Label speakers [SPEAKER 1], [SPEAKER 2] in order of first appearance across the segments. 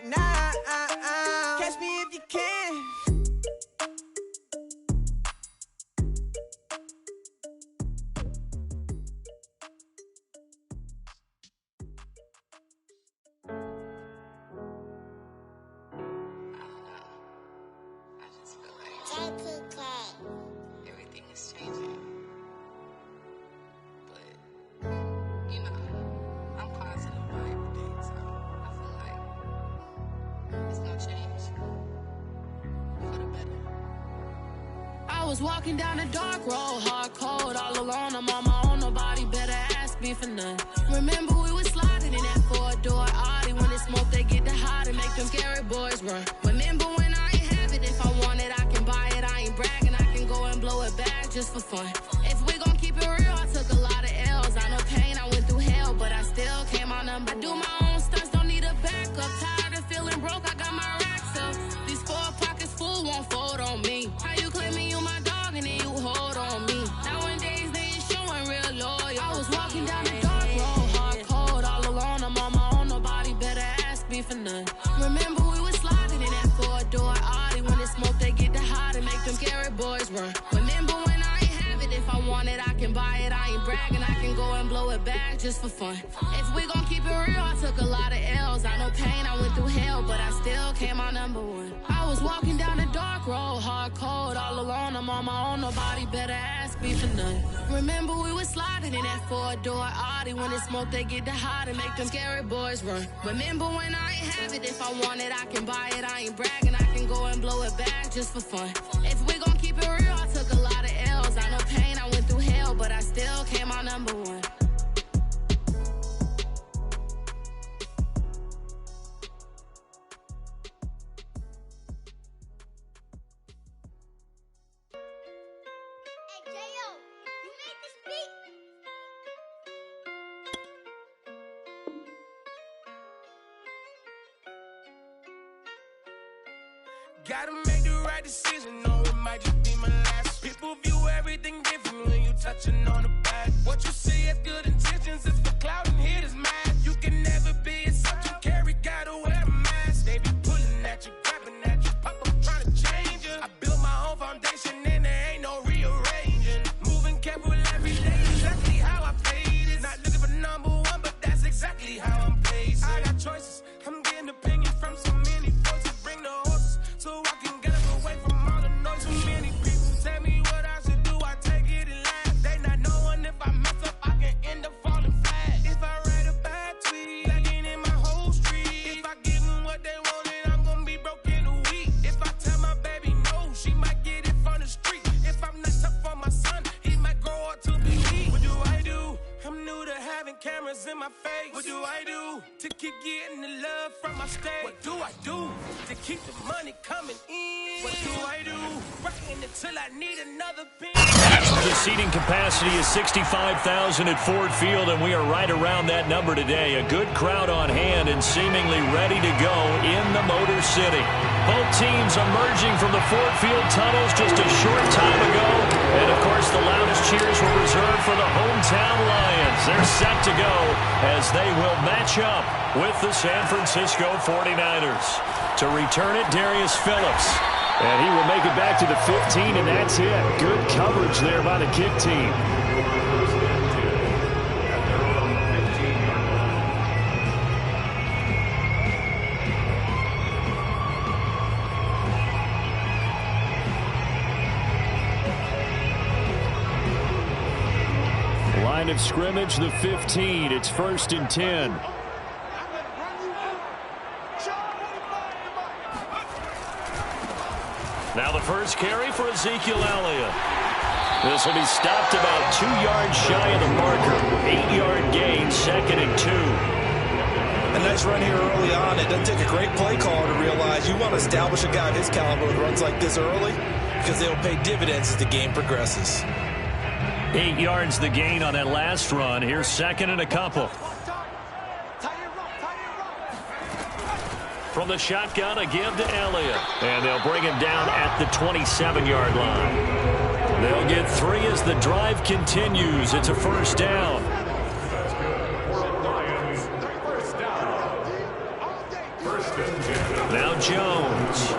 [SPEAKER 1] Nah, catch me if you can.
[SPEAKER 2] I just feel like everything is changing. But, you know, I'm positive about everything, so I feel like it's gonna change for the better.
[SPEAKER 3] I was walking down a dark road, hard cold, all alone. I'm on my own, nobody better ask me for none. Remember we was sliding in that four-door Audi. When it smoke, they get the hot and make them scary boys run. Remember when I ain't have it, if I want it, I can buy it. I ain't bragging, I can go and blow it back just for fun. If we gon' keep it real, I took a lot of L's. I know pain, I went through hell, but I still came out number. I do my own stunts, don't need a backup. Tired of feeling broke, I got my racks up. These 4 pockets full won't fold on me. How you claiming you my dog and then you hold on me? Nowadays they ain't showing real loyal. I was walking down the dark road, hard cold, all alone. I'm on my own, nobody better ask me for none. Remember we was sliding in that four-door Audi. When it smoke, they get the hot and make them scary boys run. Remember when I ain't have it, if I want it, I can buy it. I ain't bragging, I can go and blow it back just for fun. If we gon' keep it real, I took a lot of L's. I know pain, I went through hell, but I still came out number one. I was walking down a dark road, hard cold, all alone. I'm on my own, nobody better ask me for none. Remember we was sliding in that four-door Audi. When it smoke, they get the hot and make them scary boys run. Remember when I ain't have it, if I want it, I can buy it. I ain't bragging, I can go and blow it back just for fun. If we gon' keep it real, I took a lot of L's. I know pain, I went through hell, but I still came out number one.
[SPEAKER 4] Hey, J.O., you made this beat?
[SPEAKER 1] Gotta make the right decision, no, it might just be my last. People view everything different when you touching on the back. What you see has good intentions, is for clout and hitters mad. You can never be a subject, carry, gotta wear a mask. They be pulling at you, grabbing at you, pop up trying to change you. I built my own foundation and there ain't no rearranging. Moving careful every day, exactly how I play this. Not looking for number one, but that's exactly how I'm placed. I got choices, I'm getting opinions from so many voices. Bring the horses, so I can get up away from all the noise. So many people tell me what I should do, I take it and laugh. They not knowing if I mess up, I can end up falling flat. If I write a bad tweet, lagging in my whole street. If I give them what they want, then I'm gonna be broke in a week. If I tell my baby no, she might get it from the street. If I'm not tough for my son, he might grow up to be weak. What do I do? I'm new to having cameras in my face. What do I do to keep getting the love from my state? What do I do to keep the money coming in? What do I do? Rocking until I need another pin.
[SPEAKER 5] The seating capacity is 65,000 at Ford Field, and we are right around that number today. A good crowd on hand and seemingly ready to go in the Motor City. Both teams emerging from the Ford Field tunnels just a short time ago. And, of course, the loudest cheers were reserved for the hometown Lions. They're set to go as they will match up with the San Francisco 49ers. To return it, Darius Phillips. And he will make it back to the 15, and that's it. Good coverage there by the kick team. Line of scrimmage, the 15. It's 1st and 10. Now the first carry for Ezekiel Elliott. This will be stopped about 2 yards shy of the marker. 8-yard gain, 2nd and 2.
[SPEAKER 6] A nice run here early on. It doesn't take a great play caller to realize you want to establish a guy of his caliber with runs like this early because they'll pay dividends as the game progresses.
[SPEAKER 5] 8 yards the gain on that last run. Here's 2nd and a couple. From the shotgun, a give to Elliott. And they'll bring him down at the 27-yard line. They'll get 3 as the drive continues. It's a 1st down. Now Jones.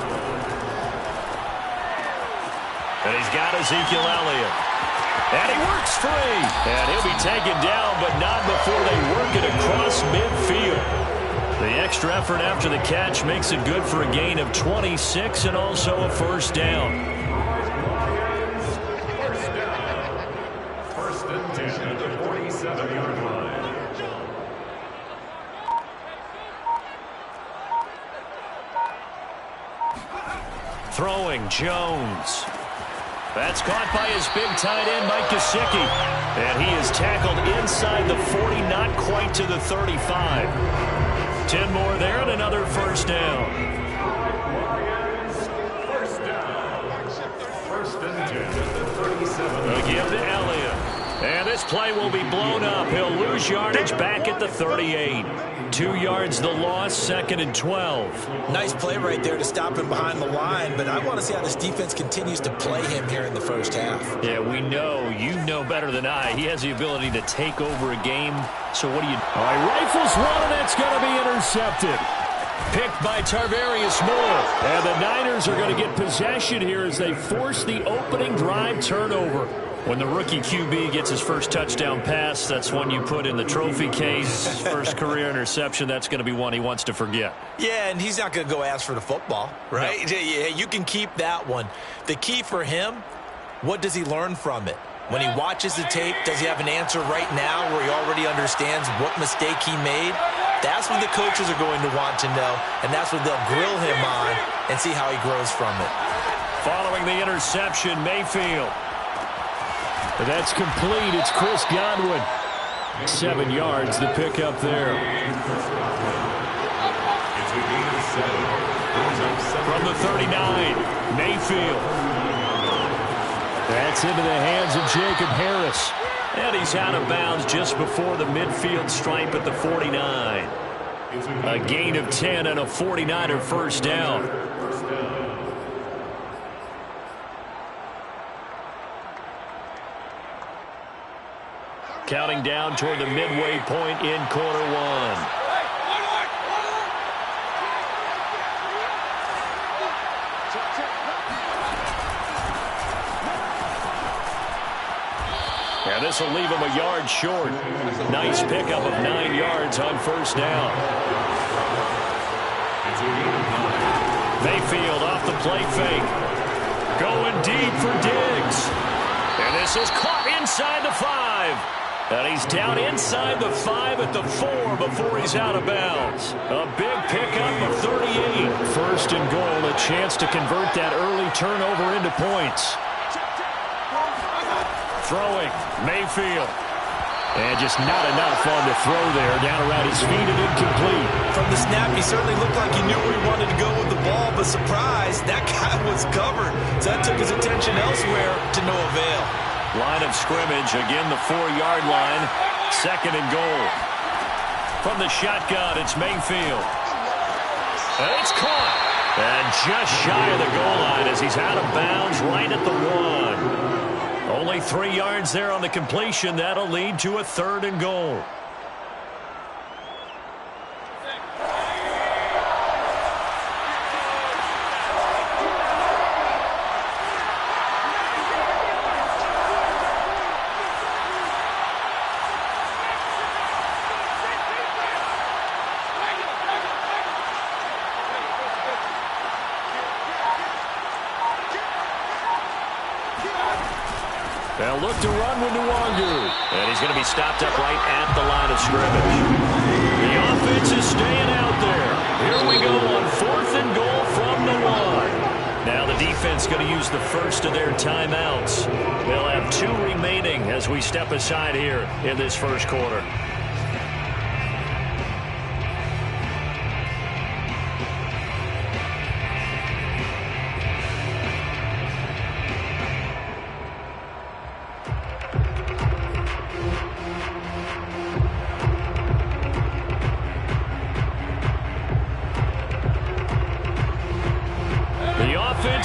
[SPEAKER 5] And he's got Ezekiel Elliott. And he works free. And he'll be taken down, but not before they work it across midfield. The extra effort after the catch makes it good for a gain of 26 and also a first down.
[SPEAKER 7] First and 10 at the 47-yard line.
[SPEAKER 5] Throwing Jones. That's caught by his big tight end, Mike Gesicki. And he is tackled inside the 40, not quite to the 35. 10 more there and another first down.
[SPEAKER 7] First and 10 at the 37.
[SPEAKER 5] Again to Elliott. And this play will be blown up. He'll lose yardage back at the 38. 2 yards the loss, 2nd and 12.
[SPEAKER 6] Nice play right there to stop him behind the line, but I want to see how this defense continues to play him here in the first half.
[SPEAKER 5] Yeah, we know. You know better than I. He has the ability to take over a game. So what do you... All right, rifles one, and that's going to be intercepted. Picked by Tarvarius Moore. And the Niners are going to get possession here as they force the opening drive turnover. When the rookie QB gets his first touchdown pass, that's one you put in the trophy case. First career interception, that's going to be one he wants to forget.
[SPEAKER 6] Yeah, and he's not going to go ask for the football, right? No. Yeah, you can keep that one. The key for him, what does he learn from it? When he watches the tape, does he have an answer right now where he already understands what mistake he made? That's what the coaches are going to want to know, and that's what they'll grill him on and see how he grows from it.
[SPEAKER 5] Following the interception, Mayfield. That's complete. It's Chris Godwin. 7 yards, the pickup there. From the 39, Mayfield. That's into the hands of Jacob Harris. And he's out of bounds just before the midfield stripe at the 49. A gain of 10 and a 49er first down. Counting down toward the midway point in quarter one. And this will leave him a yard short. Nice pickup of 9 yards on first down. Mayfield off the play fake. Going deep for Diggs. And this is caught inside the 5. And he's down inside the 5 at the 4 before he's out of bounds. A big pickup of 38. First and goal, a chance to convert that early turnover into points. Throwing, Mayfield. And just not enough on the throw there. Down around his feet and incomplete.
[SPEAKER 6] From the snap, he certainly looked like he knew where he wanted to go with the ball, but surprise, that guy was covered. So that took his attention elsewhere to no avail.
[SPEAKER 5] Line of scrimmage, again the 4-yard line. 2nd and goal. From the shotgun, it's Mayfield. And it's caught. And just shy of the goal line as he's out of bounds right at the 1. Only 3 yards there on the completion. That'll lead to a 3rd and goal. They'll look to run with Nwangu. And he's going to be stopped up right at the line of scrimmage. The offense is staying out there. Here we go on 4th and goal from the 1. Now the defense going to use the first of their timeouts. They'll have 2 remaining as we step aside here in this first quarter.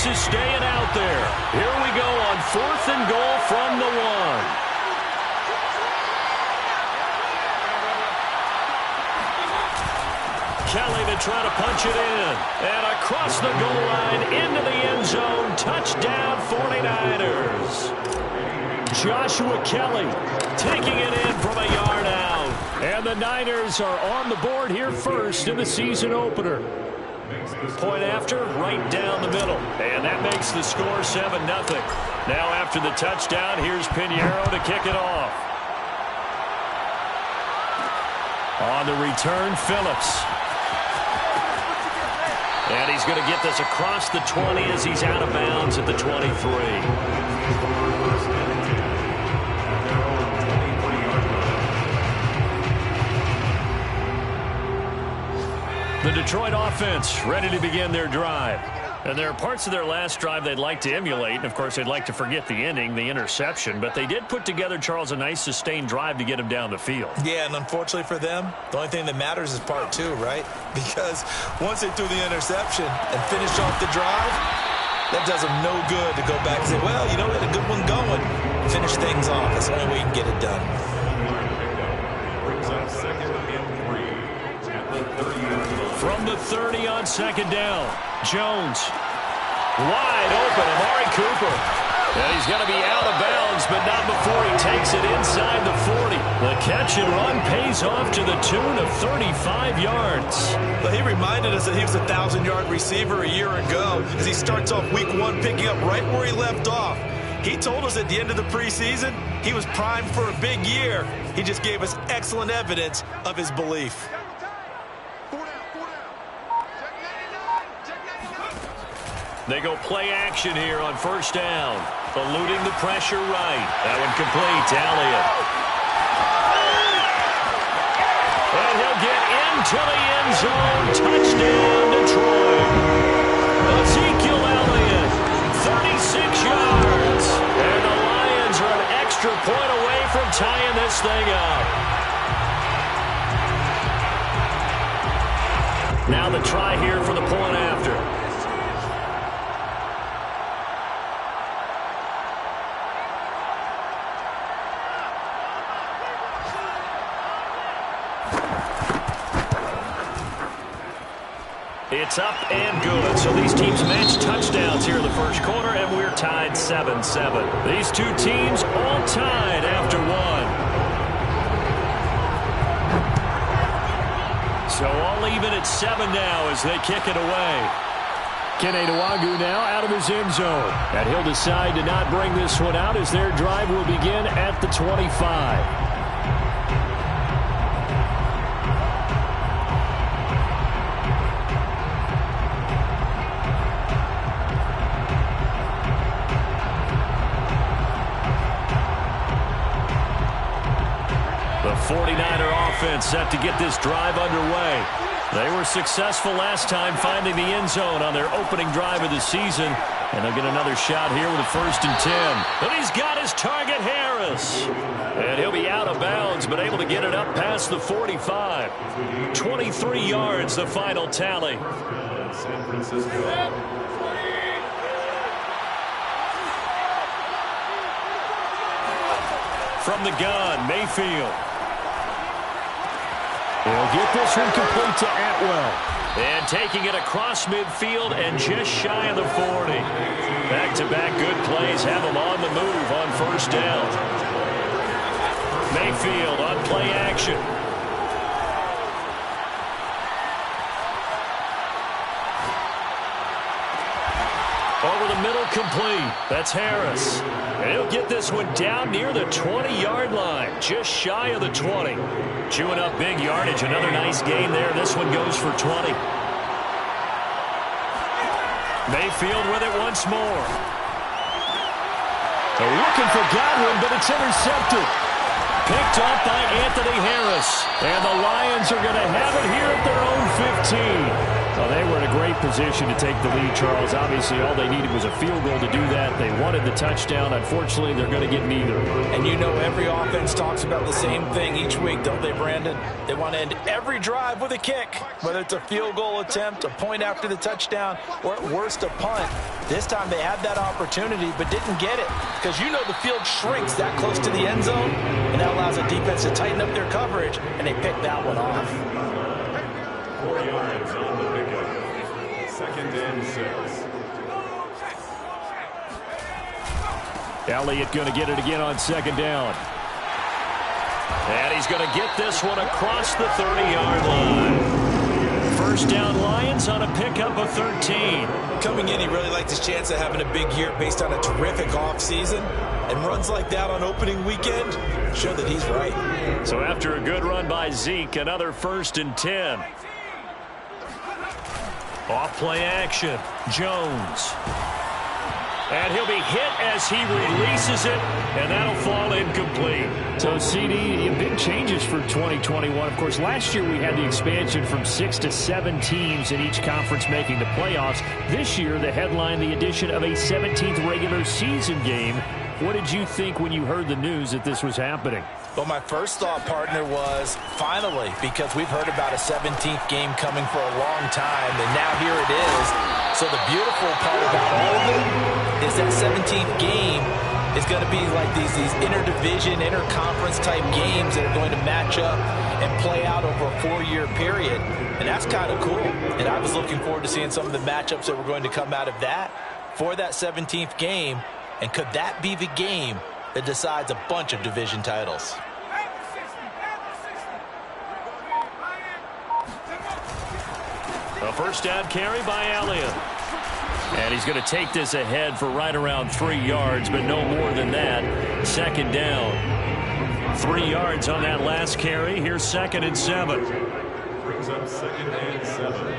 [SPEAKER 5] Is staying out there. Here we go on 4th and goal from the 1. Kelly to trying to punch it in. And across the goal line into the end zone. Touchdown 49ers. Joshua Kelly taking it in from a yard out. And the Niners are on the board here first in the season opener. Point after, right down the middle. And that makes the score 7-0. Now after the touchdown, here's Pinheiro to kick it off. On the return, Phillips. And he's going to get this across the 20 as he's out of bounds at the 23. The Detroit offense ready to begin their drive. And there are parts of their last drive they'd like to emulate. And, of course, they'd like to forget the ending, the interception. But they did put together, Charles, a nice sustained drive to get him down the field.
[SPEAKER 6] Yeah, and unfortunately for them, the only thing that matters is part 2, right? Because once they threw the interception and finished off the drive, that does them no good to go back and say, well, you know, we had a good one going. Finish things off. That's the only way you can get it done.
[SPEAKER 7] Brings up second and 3 at the 30.
[SPEAKER 5] From the 30 on second down, Jones. Wide open, Amari Cooper. And he's going to be out of bounds, but not before he takes it inside the 40. The catch and run pays off to the tune of 35 yards.
[SPEAKER 6] Well, he reminded us that he was a 1,000-yard receiver a year ago as he starts off week 1 picking up right where he left off. He told us at the end of the preseason he was primed for a big year. He just gave us excellent evidence of his belief.
[SPEAKER 5] They go play action here on first down. Eluding the pressure right. That one complete to Elliott. And he'll get into the end zone. Touchdown, Detroit. Ezekiel Elliott, 36 yards. And the Lions are an extra point away from tying this thing up. Now the try here for the point after. It's up and good. So these teams match touchdowns here in the first quarter, and we're tied 7-7. These two teams all tied after one. So all even at 7 now as they kick it away. Kene Nwangwu now out of his end zone. And he'll decide to not bring this one out as their drive will begin at the 25. The 49er offense set to get this drive underway. They were successful last time finding the end zone on their opening drive of the season. And they'll get another shot here with a 1st and 10. But he's got his target, Harris. And he'll be out of bounds, but able to get it up past the 45. 23 yards, the final tally.
[SPEAKER 7] San Francisco.
[SPEAKER 5] From the gun, Mayfield. He'll get this one complete to Atwell. And taking it across midfield and just shy of the 40. Back-to-back good plays have him on the move on first down. Mayfield on play action. Over the middle, complete. That's Harris. And he'll get this one down near the 20-yard line, just shy of the 20. Chewing up big yardage. Another nice gain there. This one goes for 20. Mayfield with it once more. They're looking for Godwin, but it's intercepted. Picked up by Anthony Harris. And the Lions are going to have it here at their own 15. Well, they were in a great position to take the lead, Charles. Obviously, all they needed was a field goal to do that. They wanted the touchdown. Unfortunately, they're going to get neither.
[SPEAKER 6] And you know every offense talks about the same thing each week, don't they, Brandon? They want to end every drive with a kick, whether it's a field goal attempt, a point after the touchdown, or at worst, a punt. This time they had that opportunity but didn't get it because you know the field shrinks that close to the end zone, and that allows the defense to tighten up their coverage, and they picked that one off.
[SPEAKER 7] 4 yards on the 2nd and 6.
[SPEAKER 5] Elliott going to get it again on 2nd down. And he's going to get this one across the 30-yard line. First down Lions on a pickup of 13.
[SPEAKER 6] Coming in, he really liked his chance of having a big year based on a terrific offseason. And runs like that on opening weekend show that he's right.
[SPEAKER 5] So after a good run by Zeke, another 1st and 10. Off play action. Jones. And he'll be hit as he releases it, and that'll fall incomplete.
[SPEAKER 8] So, CD, big changes for 2021. Of course, last year we had the expansion from 6 to 7 teams in each conference making the playoffs. This year, the headline, the addition of a 17th regular season game. What did you think when you heard the news that this was happening?
[SPEAKER 6] Well, my first thought, partner, was finally, because we've heard about a 17th game coming for a long time, and now here it is. So the beautiful part about all of it is that 17th game is going to be like these interdivision, interconference type games that are going to match up and play out over a 4-year period. And that's kind of cool. And I was looking forward to seeing some of the matchups that were going to come out of that for that 17th game. And could that be the game that decides a bunch of division titles?
[SPEAKER 5] A first down carry by Elliott. And he's going to take this ahead for right around 3 yards, but no more than that. 2nd down. 3 yards on that last carry. Here's 2nd and 7.
[SPEAKER 7] Brings up 2nd and 7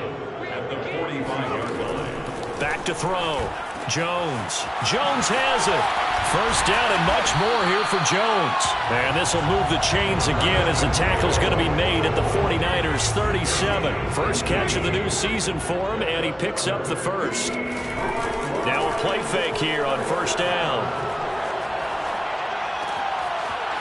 [SPEAKER 7] at the 45-yard line.
[SPEAKER 5] Back to throw. Jones. Jones has it. First down and much more here for Jones. And this will move the chains again as the tackle's going to be made at the 49ers 37. First catch of the new season for him, and he picks up the first. Now a play fake here on first down.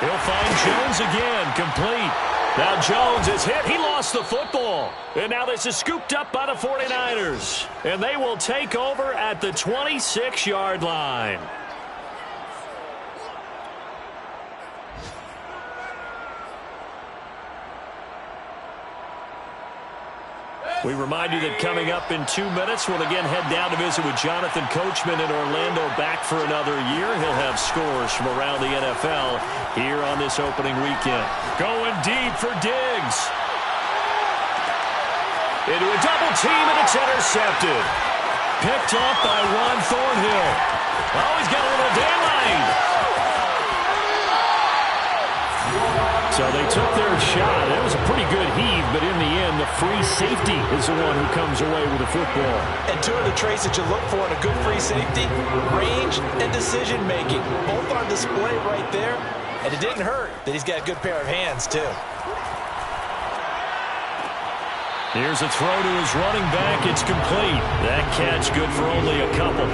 [SPEAKER 5] He'll find Jones again, complete. Now Jones is hit. He lost the football. And now this is scooped up by the 49ers. And they will take over at the 26-yard line. We remind you that coming up in 2 minutes, we'll again head down to visit with Jonathan Coachman in Orlando, back for another year. He'll have scores from around the NFL here on this opening weekend. Going deep for Diggs. Into a double team, and it's intercepted. Picked off by Juan Thornhill. Oh, he's got a little daylight. So they took their shot. It was a pretty good heave, but in the end, the free safety is the one who comes away with the football.
[SPEAKER 6] And two of the traits that you look for in a good free safety, range and decision-making. Both on display right there. And it didn't hurt that he's got a good pair of hands, too.
[SPEAKER 5] Here's a throw to his running back. It's complete. That catch good for only a couple.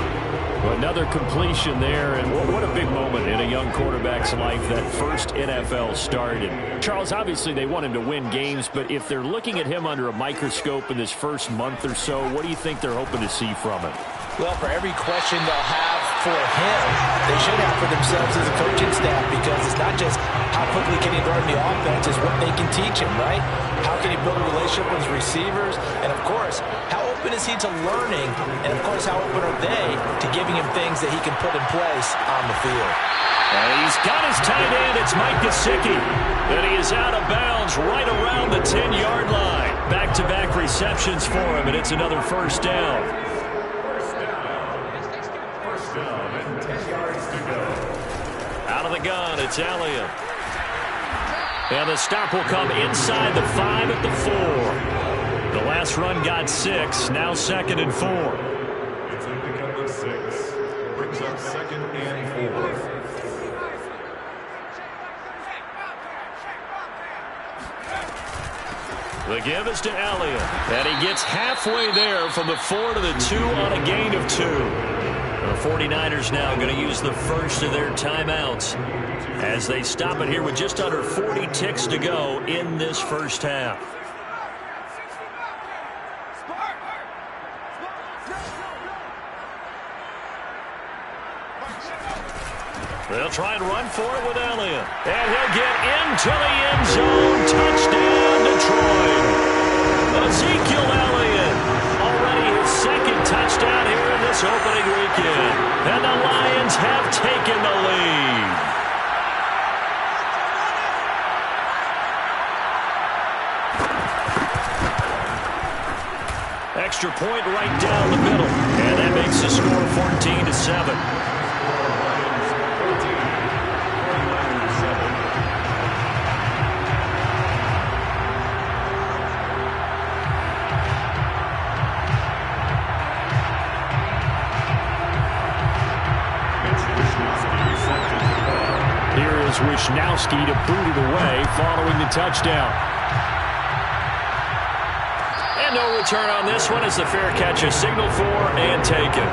[SPEAKER 5] Another completion there, and what a big moment in a young quarterback's life, that first NFL start. And Charles, obviously they want him to win games, but if they're looking at him under a microscope in this first month or so, what do you think they're hoping to see from him?
[SPEAKER 6] Well, for every question they'll have for him, they should have for themselves as a coaching staff, because it's not just how quickly can he learn the offense, it's what they can teach him, right? How can he build a relationship with his receivers? And, of course, how open is he to learning? And, of course, how open are they to giving him things that he can put in place on the field?
[SPEAKER 5] And he's got his tight end. It's Mike Gesicki. And he is out of bounds right around the 10-yard line. Back-to-back receptions for him, and it's another first down.
[SPEAKER 7] First down and 10 yards to go.
[SPEAKER 5] Out of the gun, it's Elliott. And the stop will come inside the 5 at the 4. The last run got 6, now 2nd and 4.
[SPEAKER 7] It's a pickup of 6. Brings up 2nd and 4.
[SPEAKER 5] The give is to Elliott. And he gets halfway there from the 4 to the 2 on a gain of 2. The 49ers now going to use the first of their timeouts as they stop it here with just under 40 ticks to go in this first half. They'll try and run for it with Elliott. And he'll get into the end zone. Touchdown, Detroit. Ezekiel Elliott, already his second extra point right down the middle. And that makes the score 14-7.
[SPEAKER 8] Here is Wisnowski to boot it away following the touchdown.
[SPEAKER 5] And no return on this one as the fair catch is signaled for and taken.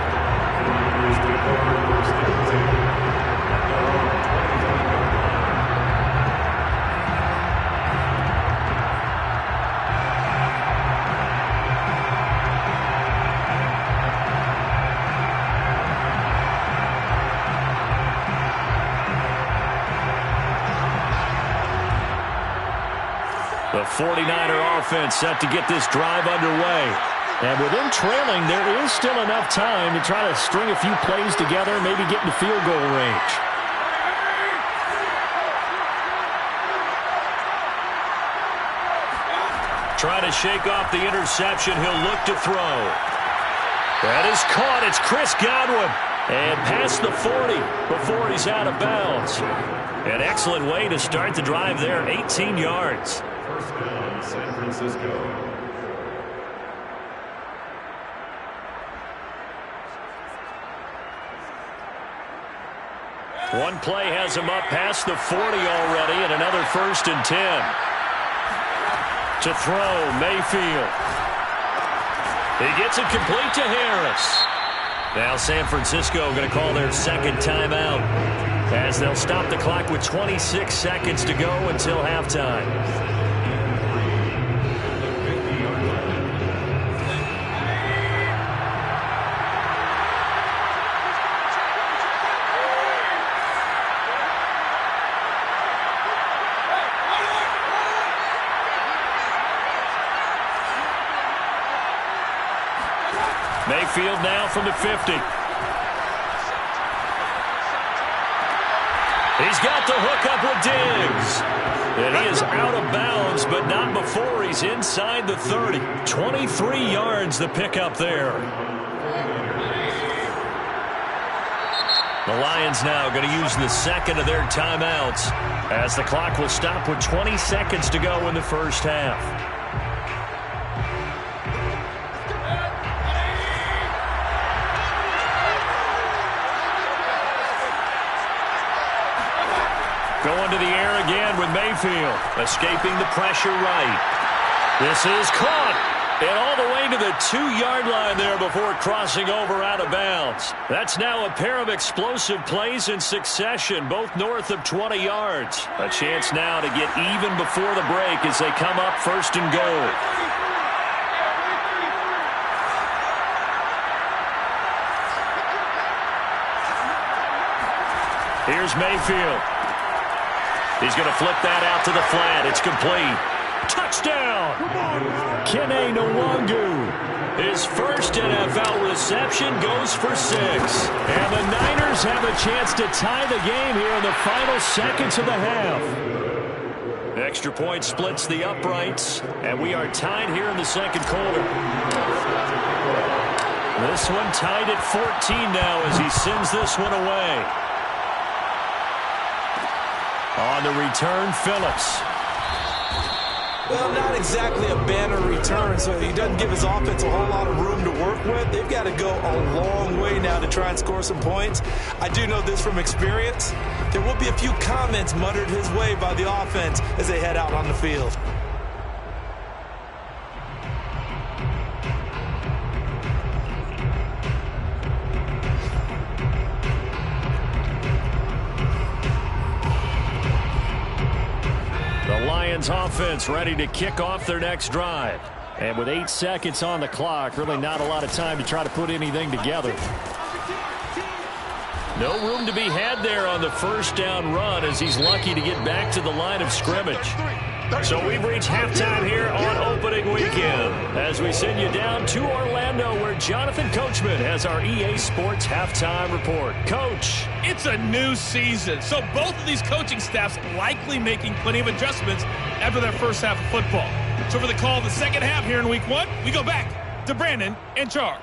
[SPEAKER 5] The 49er offense set to get this drive underway.
[SPEAKER 8] And with them trailing, there is still enough time to try to string a few plays together, maybe get into field goal range.
[SPEAKER 5] Trying to shake off the interception. He'll look to throw. That is caught. It's Chris Godwin. And past the 40 before he's out of bounds. An excellent way to start the drive there, 18 yards.
[SPEAKER 7] First down, San Francisco.
[SPEAKER 5] One play has him up past the 40 already, and another 1st and 10. To throw, Mayfield. He gets it complete to Harris. Now San Francisco going to call their second timeout as they'll stop the clock with 26 seconds to go until halftime. Mayfield now from the 50. He's got the hook up with Diggs. And he is out of bounds, but not before he's inside the 30. 23 yards the pickup there. The Lions now going to use the second of their timeouts as the clock will stop with 20 seconds to go in the first half. Going to the air again with Mayfield. Escaping the pressure right. This is caught. And all the way to the 2-yard line there before crossing over out of bounds. That's now a pair of explosive plays in succession, both north of 20 yards. A chance now to get even before the break as they come up 1st and goal. Here's Mayfield. He's going to flip that out to the flat. It's complete. Touchdown! Kene Nwangu. His first NFL reception goes for 6. And the Niners have a chance to tie the game here in the final seconds of the half. Extra point splits the uprights. And we are tied here in the second quarter. This one tied at 14 now as he sends this one away. On the return, Phillips.
[SPEAKER 6] Well, not exactly a banner return, so he doesn't give his offense a whole lot of room to work with. They've got to go a long way now to try and score some points. I do know this from experience. There will be a few comments muttered his way by the offense as they head out on the field.
[SPEAKER 5] Offense ready to kick off their next drive. And with 8 seconds on the clock, really not a lot of time to try to put anything together. No room to be had there on the first down run as he's lucky to get back to the line of scrimmage. So we've reached halftime here on opening weekend as we send you down to Orlando where Jonathan Coachman has our EA Sports halftime report. Coach.
[SPEAKER 9] It's a new season, so both of these coaching staffs likely making plenty of adjustments after their first half of football. So for the call of the second half here in week 1, we go back to Brandon in charge.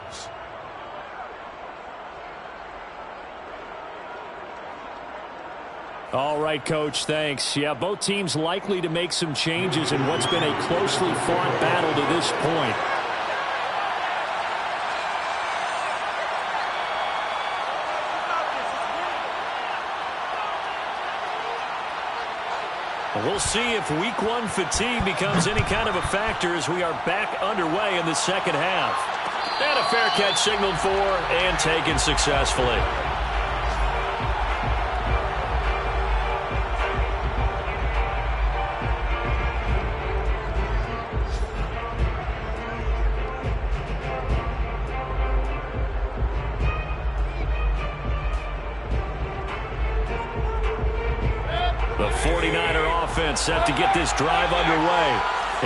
[SPEAKER 8] All right, Coach, thanks. Yeah, both teams likely to make some changes in what's been a closely fought battle to this point. We'll see if week one fatigue becomes any kind of a factor as we are back underway in the second half. And a fair catch signaled for and taken successfully. The 49er offense set to get this drive underway.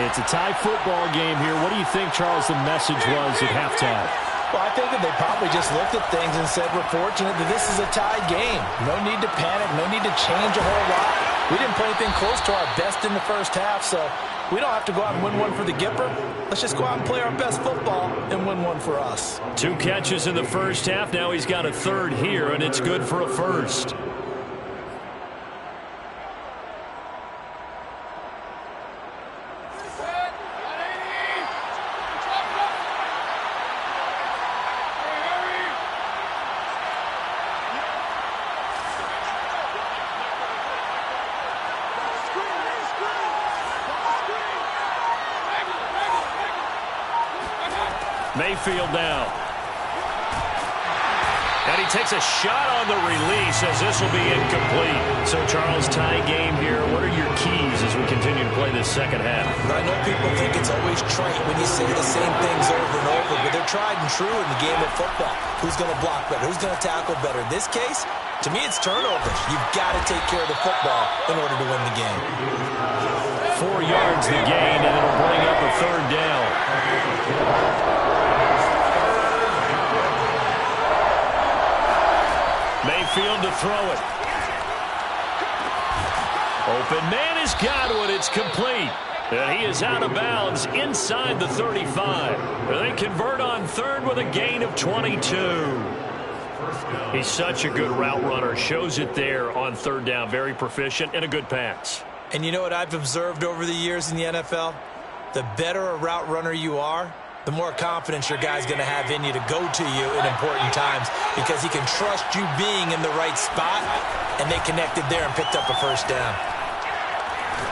[SPEAKER 8] It's a tie football game here. What do you think, Charles, the message was at halftime?
[SPEAKER 6] Well, I think that they probably just looked at things and said, we're fortunate that this is a tie game. No need to panic, no need to change a whole lot. We didn't play anything close to our best in the first half, so we don't have to go out and win one for the Gipper. Let's just go out and play our best football and win one for us.
[SPEAKER 8] 2 catches in the first half. Now he's got a third here, and it's good for a first. Mayfield now. And he takes a shot on the release as this will be incomplete. So, Charles, tie game here. What are your keys as we continue to play this second half?
[SPEAKER 6] I know people think it's always trite when you say the same things over and over, but they're tried and true in the game of football. Who's going to block better? Who's going to tackle better? In this case, to me, it's turnovers. You've got to take care of the football in order to win the game.
[SPEAKER 8] 4 yards the gain, and it'll bring up a third down. Mayfield to throw it. Open man is Godwin. It's complete. And he is out of bounds inside the 35. They convert on third with a gain of 22. He's such a good route runner. Shows it there on third down. Very proficient and a good pass.
[SPEAKER 6] And you know what I've observed over the years in the NFL? The better a route runner you are, the more confidence your guy's going to have in you to go to you in important times because he can trust you being in the right spot, and they connected there and picked up a first down.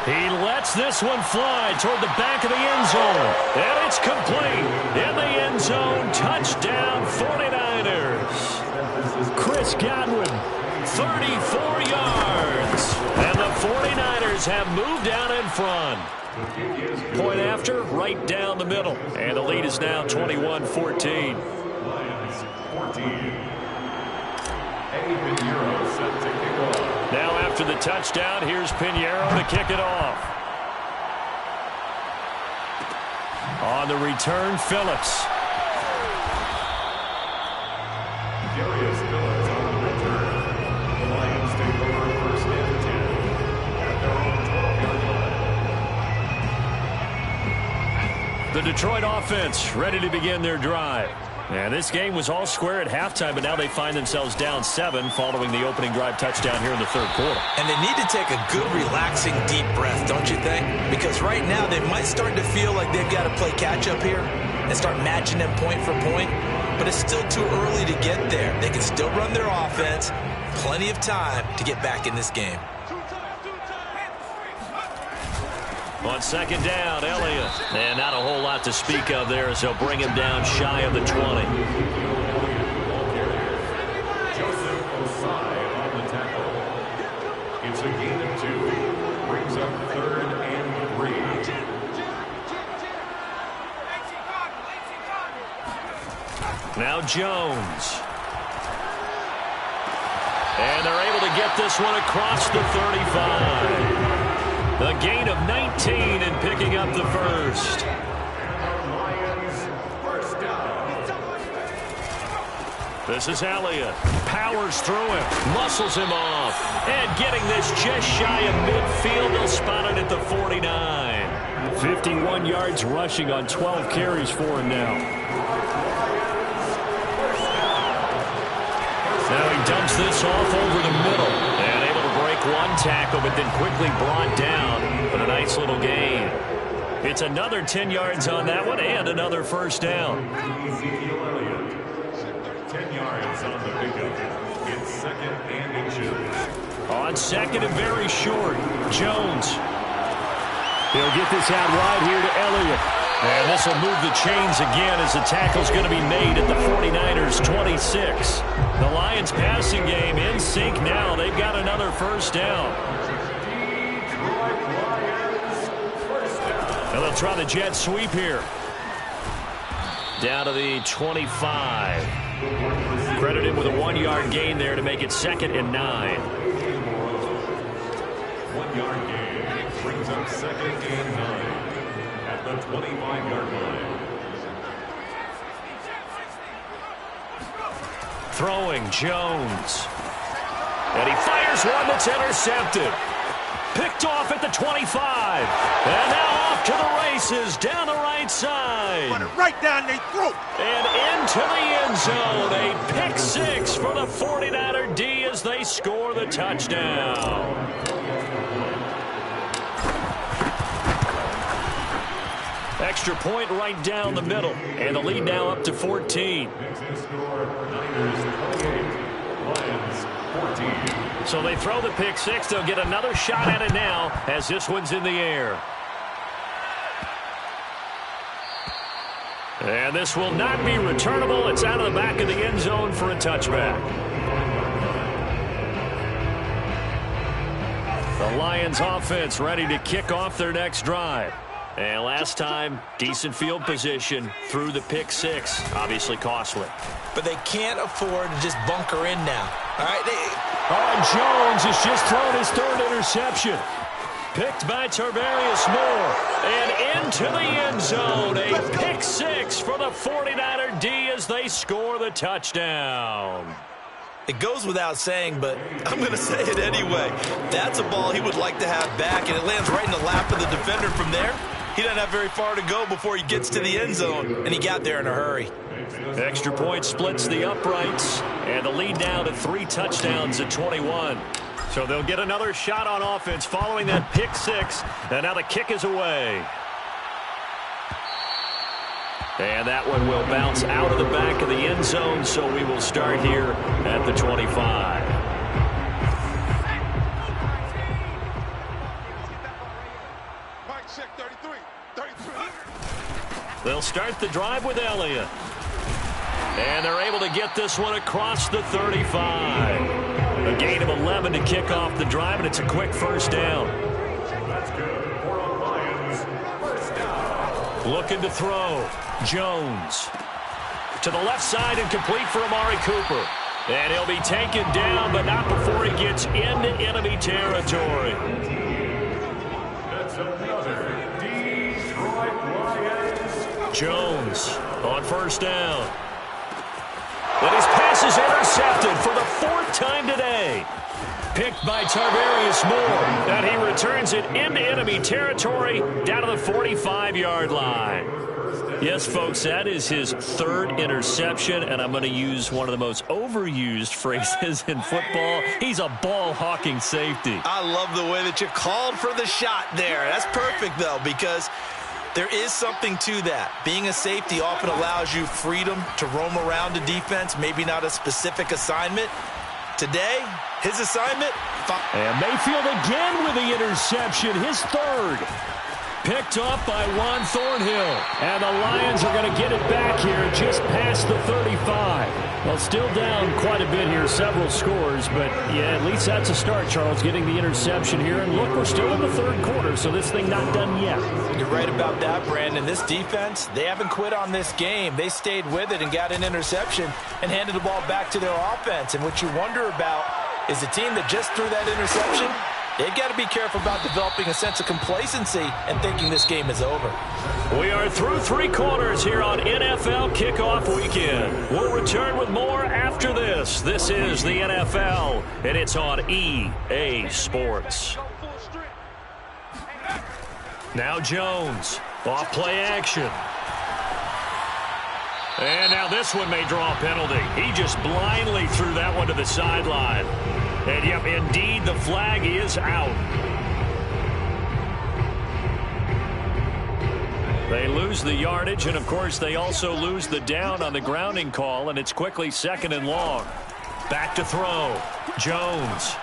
[SPEAKER 8] He lets this one fly toward the back of the end zone, and it's complete. In the end zone, touchdown 49ers. Chris Godwin, 34 yards, and the 49ers have moved down in front. Point after, right down the middle. And the lead is now 21-14. Now after the touchdown, here's Pinheiro to kick it off. On the return, Phillips.
[SPEAKER 7] Darius Phillips on the return. The Lions take over first and 10 at their own 12-yard line.
[SPEAKER 8] The Detroit offense ready to begin their drive. And this game was all square at halftime, but now they find themselves down 7 following the opening drive touchdown here in the third quarter.
[SPEAKER 6] And they need to take a good, relaxing, deep breath, don't you think? Because right now they might start to feel like they've got to play catch-up here and start matching them point for point. But it's still too early to get there. They can still run their offense. Plenty of time to get back in this game.
[SPEAKER 8] On second down, Elliott. And not a whole lot to speak of there as they'll bring him down shy of the 20.
[SPEAKER 7] Joseph Osai on the tackle. It's a gain of 2. Brings up third and 3.
[SPEAKER 8] Now Jones. And they're able to get this one across the 35. A gain of 19 and picking up the first.
[SPEAKER 7] Lions first down.
[SPEAKER 8] This is Elliott. Powers through him. Muscles him off. And getting this just shy of midfield. They'll spot it at the 49. 51 yards rushing on 12 carries for him now.
[SPEAKER 5] Gets this off over the middle. And able to break one tackle, but then quickly brought down. But a nice little gain. It's another 10 yards on that one and another first down.
[SPEAKER 7] 10 yards on the pickup. It's second and inches.
[SPEAKER 5] On second and very short, Jones. He'll get this out wide here to Elliott. And this will move the chains again as the tackle's going to be made at the 49ers 26. The Lions passing game in sync now. They've got another first down. And they'll try the jet sweep here. Down to the 25. Credit him with a 1-yard gain there to make it second and 9.
[SPEAKER 7] 1-yard gain brings up second and 9 at the 25-yard line.
[SPEAKER 5] Throwing Jones. And he fires one that's intercepted. Picked off at the 25. And now off to the races down the right side.
[SPEAKER 10] Run it right down their throat.
[SPEAKER 5] And into the end zone. A pick six for the 49er D as they score the touchdown. Extra point right down the middle. And the lead now up to 14. So they throw the pick six. They'll get another shot at it now as this one's in the air. And this will not be returnable. It's out of the back of the end zone for a touchback. The Lions offense ready to kick off their next drive. And last time, decent field position through the pick six. Obviously costly.
[SPEAKER 6] But they can't afford to just bunker in now. All right.
[SPEAKER 5] Jones has just thrown his third interception. Picked by Tarvarius Moore. And into the end zone. A pick six for the 49er D as they score the touchdown.
[SPEAKER 6] It goes without saying, but I'm going to say it anyway. That's a ball he would like to have back, and it lands right in the lap of the defender from there. He doesn't have very far to go before he gets to the end zone, and he got there in a hurry.
[SPEAKER 5] Extra point splits the uprights, and the lead now to 3 touchdowns at 21. So they'll get another shot on offense following that pick six, and now the kick is away. And that one will bounce out of the back of the end zone, so we will start here at the 25. They'll start the drive with Elliott. And they're able to get this one across the 35. A gain of 11 to kick off the drive, and it's a quick first down.
[SPEAKER 7] That's good for the Lions. First down.
[SPEAKER 5] Looking to throw. Jones. To the left side and complete for Amari Cooper. And he'll be taken down, but not before he gets into enemy territory.
[SPEAKER 7] That's another Detroit Lions.
[SPEAKER 5] Jones on first down. And his pass is intercepted for the 4th time today. Picked by Tarvarius Moore. And he returns it into enemy territory down to the 45-yard line. Yes, folks, that is his 3rd interception, and I'm going to use one of the most overused phrases in football. He's a ball-hawking safety.
[SPEAKER 6] I love the way that you called for the shot there. That's perfect, though, because there is something to that. Being a safety often allows you freedom to roam around the defense, maybe not a specific assignment. Today, his assignment.
[SPEAKER 5] And Mayfield again with the interception, his 3rd. Picked up by Juan Thornhill. And the Lions are going to get it back here just past the 35. Well, still down quite a bit here, several scores. But, yeah, at least that's a start, Charles, getting the interception here. And, look, we're still in the 3rd quarter, so this thing not done yet.
[SPEAKER 6] You're right about that, Brandon. This defense, they haven't quit on this game. They stayed with it and got an interception and handed the ball back to their offense. And what you wonder about is the team that just threw that interception, they've got to be careful about developing a sense of complacency and thinking this game is over.
[SPEAKER 5] We are through 3 quarters here on NFL Kickoff Weekend. We'll return with more after this. This is the NFL, and it's on EA Sports. Now Jones, off play action. And now this one may draw a penalty. He just blindly threw that one to the sideline. And, yep, indeed, the flag is out. They lose the yardage, and, of course, they also lose the down on the grounding call, and it's quickly 2nd and long. Back to throw. Jones.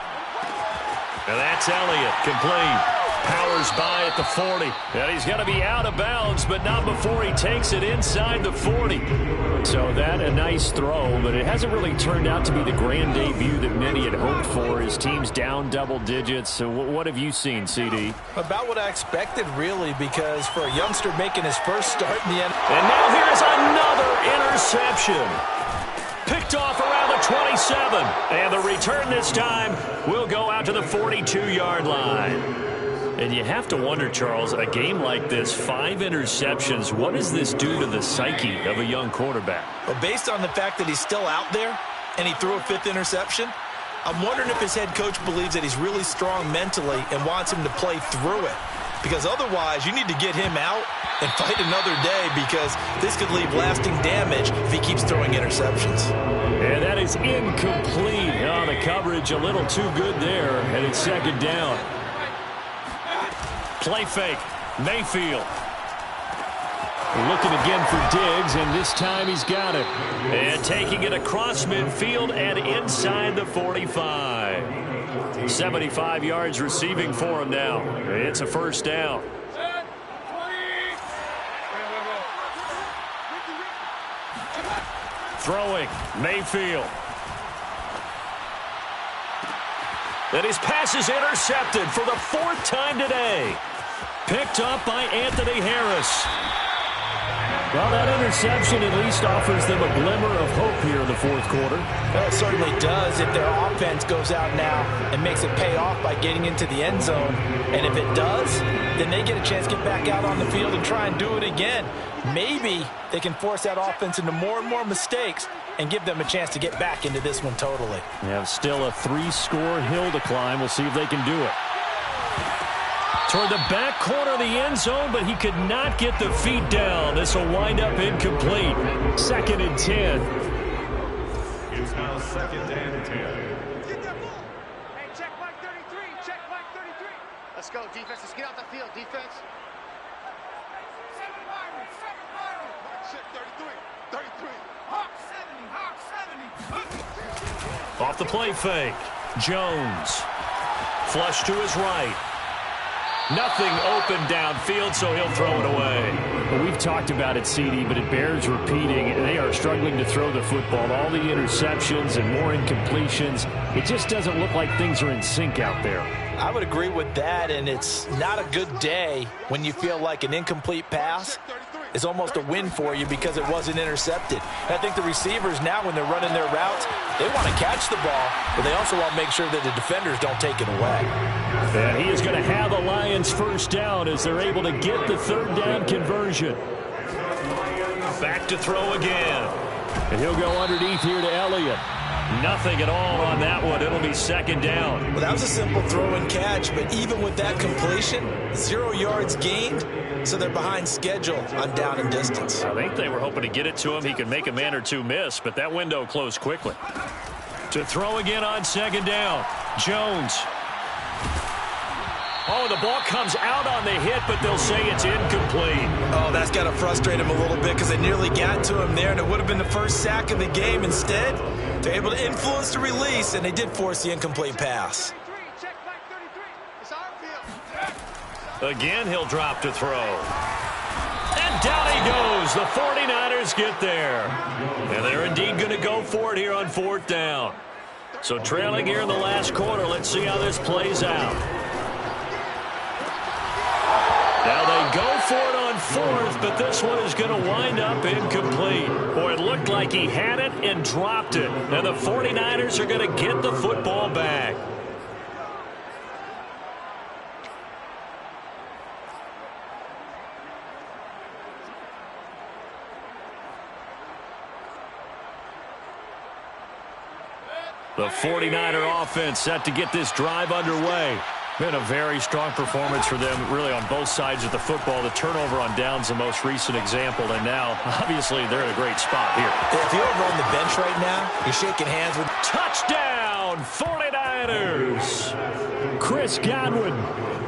[SPEAKER 5] And that's Elliott, complete. Powers by at the 40. And he's going to be out of bounds, but not before he takes it inside the 40. So that a nice throw, but it hasn't really turned out to be the grand debut that many had hoped for. His team's down double digits. So what have you seen, CD?
[SPEAKER 6] About what I expected, really, because for a youngster making his first start in the end.
[SPEAKER 5] And now here's another interception. Picked off around the 27. And the return this time will go out to the 42-yard line. And you have to wonder, Charles, a game like this, 5 interceptions, what does this do to the psyche of a young quarterback?
[SPEAKER 6] Well, based on the fact that he's still out there and he threw a 5th interception, I'm wondering if his head coach believes that he's really strong mentally and wants him to play through it. Because otherwise, you need to get him out and fight another day, because this could leave lasting damage if he keeps throwing interceptions.
[SPEAKER 5] And that is incomplete. Oh, the coverage a little too good there, and it's 2nd down. Play fake. Mayfield. Looking again for Diggs, and this time he's got it. And taking it across midfield and inside the 45. 75 yards receiving for him now. It's a 1st down. Throwing. Mayfield. And his pass is intercepted for the 4th time today. Picked up by Anthony Harris. Well, that interception at least offers them a glimmer of hope here in the 4th quarter.
[SPEAKER 6] Well, it certainly does if their offense goes out now and makes it pay off by getting into the end zone. And if it does, then they get a chance to get back out on the field and try and do it again. Maybe they can force that offense into more and more mistakes and give them a chance to get back into this one totally.
[SPEAKER 5] Yeah, still a 3-score hill to climb. We'll see if they can do it. Toward the back corner of the end zone, but he could not get the feet down. This will wind up incomplete. 2nd and 10.
[SPEAKER 7] It's now 2nd and 10.
[SPEAKER 10] Get that ball. Hey, check Mike 33. Check Mike 33. Let's go, defense. Let's get out the field, defense. 7 Byron. 7 Byron. Check 33. 33. Hawk 70. Hawk 70.
[SPEAKER 5] Off the play fake. Jones. Flush to his right. Nothing open downfield, so he'll throw it away.
[SPEAKER 8] Well, we've talked about it, CD, but it bears repeating. They are struggling to throw the football. All the interceptions and more incompletions. It just doesn't look like things are in sync out there.
[SPEAKER 6] I would agree with that, and it's not a good day when you feel like an incomplete pass is almost a win for you because it wasn't intercepted. And I think the receivers now, when they're running their routes, they want to catch the ball, but they also want to make sure that the defenders don't take it away.
[SPEAKER 5] And he is going to have the Lions 1st down as they're able to get the 3rd down conversion. Back to throw again.
[SPEAKER 8] And he'll go underneath here to Elliott.
[SPEAKER 5] Nothing at all on that one. It'll be 2nd down.
[SPEAKER 6] Well, that was a simple throw and catch, but even with that completion, 0 yards gained, so they're behind schedule on down and distance.
[SPEAKER 5] I think they were hoping to get it to him. He could make a man or two miss, but that window closed quickly. To throw again on 2nd down. Jones. Oh, the ball comes out on the hit, but they'll say it's incomplete.
[SPEAKER 6] Oh, that's got to frustrate him a little bit because they nearly got to him there, and it would have been the first sack of the game. Instead, they're able to influence the release, and they did force the incomplete pass.
[SPEAKER 5] Again, he'll drop to throw. And down he goes. The 49ers get there. And they're indeed going to go for it here on 4th down. So trailing here in the last quarter, let's see how this plays out. Now they go for it on 4th, but this one is going to wind up incomplete. Boy, it looked like he had it and dropped it. And the 49ers are going to get the football back. The 49er offense set to get this drive underway.
[SPEAKER 8] Been a very strong performance for them, really, on both sides of the football. The turnover on downs, the most recent example, and now, obviously, they're in a great spot here.
[SPEAKER 6] If you're over on the bench right now, you're shaking hands with...
[SPEAKER 5] Touchdown, 49ers! Chris Godwin,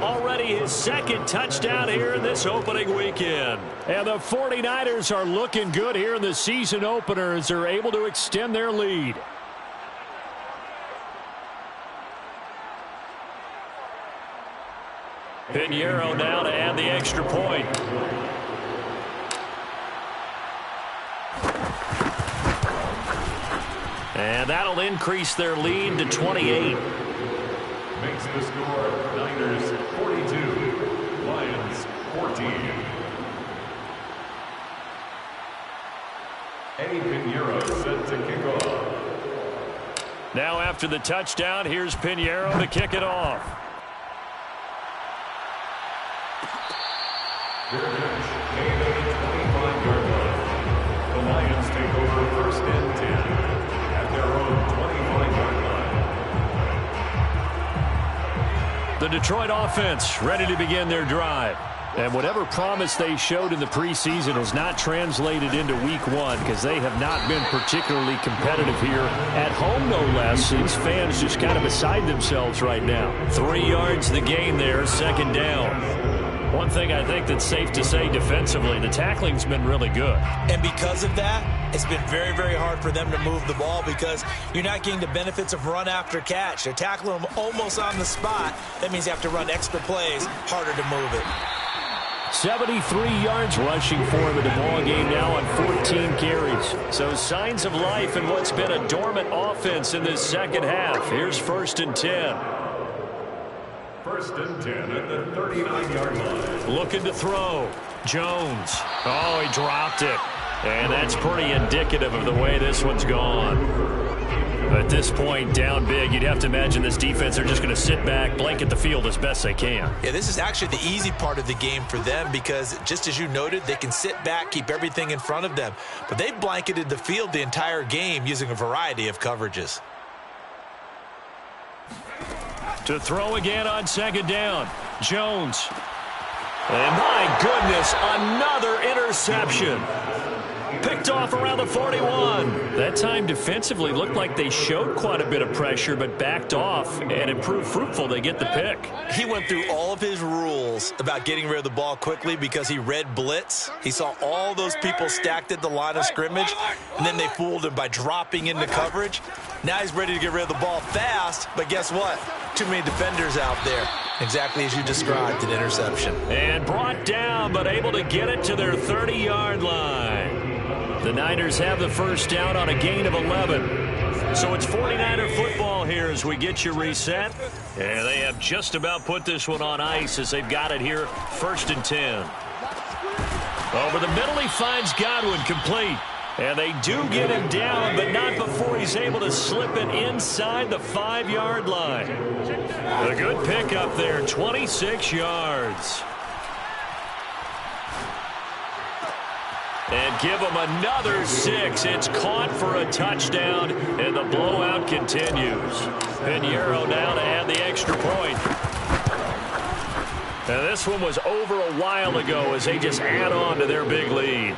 [SPEAKER 5] already his second touchdown here in this opening weekend. And the 49ers are looking good here in the season opener as they're able to extend their lead. Pinheiro now to add the extra point. And that'll increase their lead to 28.
[SPEAKER 7] Makes the score Niners 42, Lions 14. Eddie Pinheiro set to kick off.
[SPEAKER 5] Now after the touchdown, here's Pinheiro to kick it off.
[SPEAKER 7] Their bench gained at the 25-yard line. The Lions take over first and 10 at their own 25-yard line.
[SPEAKER 5] The Detroit offense ready to begin their drive. And whatever promise they showed in the preseason has not translated into week one because they have not been particularly competitive here at home, no less. These fans just kind of beside themselves right now. 3 yards the gain there, second down. One thing I think that's safe to say defensively, the tackling's been really good.
[SPEAKER 6] And because of that, it's been very, very hard for them to move the ball because you're not getting the benefits of run after catch. They're tackling them almost on the spot. That means you have to run extra plays, harder to move it.
[SPEAKER 5] 73 yards rushing for him in the ball game now on 14 carries. So signs of life in what's been a dormant offense in this second half. Here's first and 10.
[SPEAKER 7] First and 10 at the 39-yard line.
[SPEAKER 5] Looking to throw. Jones. Oh, he dropped it. And that's pretty indicative of the way this one's gone. At this point, down big, you'd have to imagine this defense, they're just going to sit back, blanket the field as best they can.
[SPEAKER 6] Yeah, this is actually the easy part of the game for them because, just as you noted, they can sit back, keep everything in front of them. But they've blanketed the field the entire game using a variety of coverages.
[SPEAKER 5] To throw again on second down. Jones. And my goodness, another interception. Picked off around the 41. That time defensively looked like they showed quite a bit of pressure but backed off, and it proved fruitful. They get the pick.
[SPEAKER 6] He went through all of his rules about getting rid of the ball quickly because he read blitz. He saw all those people stacked at the line of scrimmage, and then they fooled him by dropping into coverage. Now he's ready to get rid of the ball fast, but guess what? Too many defenders out there. Exactly as you described, an interception.
[SPEAKER 5] And brought down, but able to get it to their 30-yard line. The Niners have the first down on a gain of 11. So it's 49er football here as we get you reset. And they have just about put this one on ice as they've got it here, first and 10. Over the middle, he finds Godwin complete. And they do get him down, but not before he's able to slip it inside the 5-yard line. A good pickup there, 26 yards. And give them another 6. It's caught for a touchdown, and the blowout continues. Pinheiro now to add the extra point. And this one was over a while ago as they just add on to their big lead.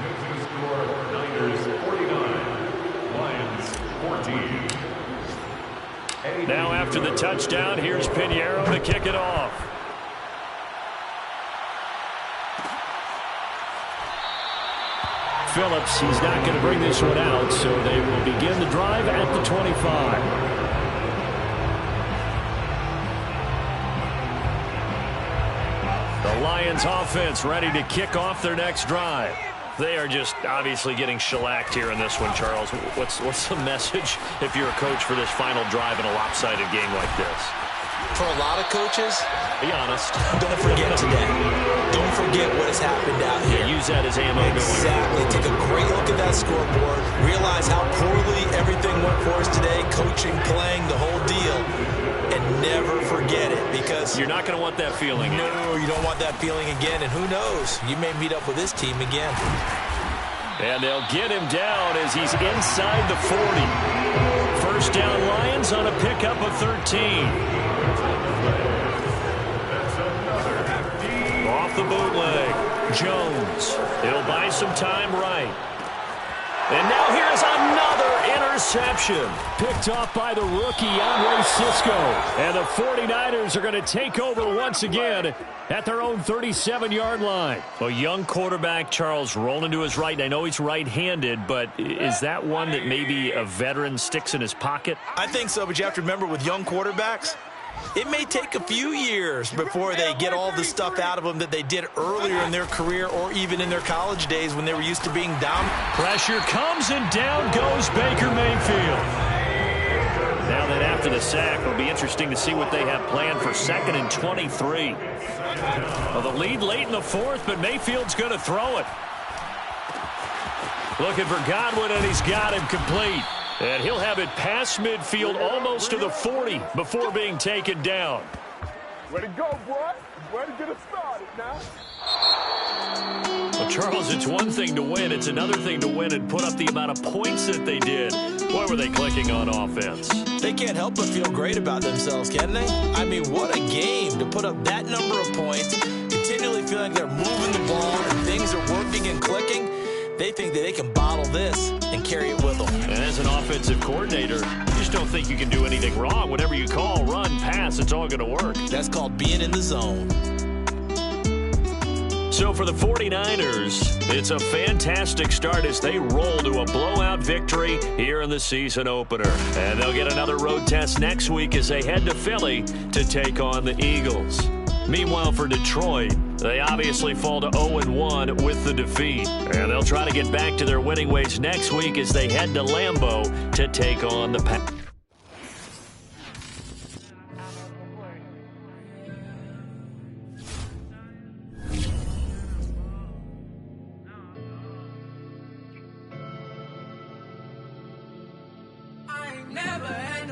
[SPEAKER 7] Niners 49, Lions 14.
[SPEAKER 5] Now after the touchdown, here's Pinheiro to kick it off. Phillips, he's not going to bring this one out, so they will begin the drive at the 25. The Lions offense ready to kick off their next drive. They are just obviously getting shellacked here in this one, Charles. What's the message if you're a coach for this final drive in a lopsided game like this?
[SPEAKER 6] For a lot of coaches,
[SPEAKER 5] be honest.
[SPEAKER 6] Don't forget today. Don't forget what has happened out here.
[SPEAKER 5] Yeah, use that as ammo.
[SPEAKER 6] Exactly. Take a great look at that scoreboard. Realize how poorly everything went for us today. Coaching, playing, the whole deal. And never forget it because
[SPEAKER 5] you're not going to want that feeling.
[SPEAKER 6] No, you don't want that feeling again. And who knows? You may meet up with this team again.
[SPEAKER 5] And they'll get him down as he's inside the 40. First down Lions on a pickup of 13. Jones. He'll buy some time right. And now here's another interception. Picked off by the rookie, Andre Cisco. And the 49ers are going to take over once again at their own 37-yard line. A young quarterback, Charles, rolling to his right. And I know he's right-handed, but is that one that maybe a veteran sticks in his pocket?
[SPEAKER 6] I think so, but you have to remember with young quarterbacks, it may take a few years before they get all the stuff out of them that they did earlier in their career or even in their college days when they were used to being down.
[SPEAKER 5] Pressure comes and down goes Baker Mayfield. Now that after the sack, it'll be interesting to see what they have planned for 2nd and 23. Well, the lead late in the 4th, but Mayfield's going to throw it. Looking for Godwin, and he's got him complete. And he'll have it past midfield almost to the 40 before being taken down.
[SPEAKER 10] Way to go, boy. Way to get it started now.
[SPEAKER 5] Well, Charles, it's one thing to win. It's another thing to win and put up the amount of points that they did. Boy, were they clicking on offense.
[SPEAKER 6] They can't help but feel great about themselves, can they? I mean, what a game to put up that number of points, continually feeling like they're moving the ball and things are working and clicking. They think that they can bottle this and carry it with them.
[SPEAKER 5] And as an offensive coordinator, you just don't think you can do anything wrong. Whatever you call, run, pass, it's all going to work.
[SPEAKER 6] That's called being in the zone.
[SPEAKER 5] So for the 49ers, it's a fantastic start as they roll to a blowout victory here in the season opener. And they'll get another road test next week as they head to Philly to take on the Eagles. Meanwhile, for Detroit, they obviously fall to 0-1 with the defeat. And they'll try to get back to their winning ways next week as they head to Lambeau to take on the Packers.
[SPEAKER 1] Never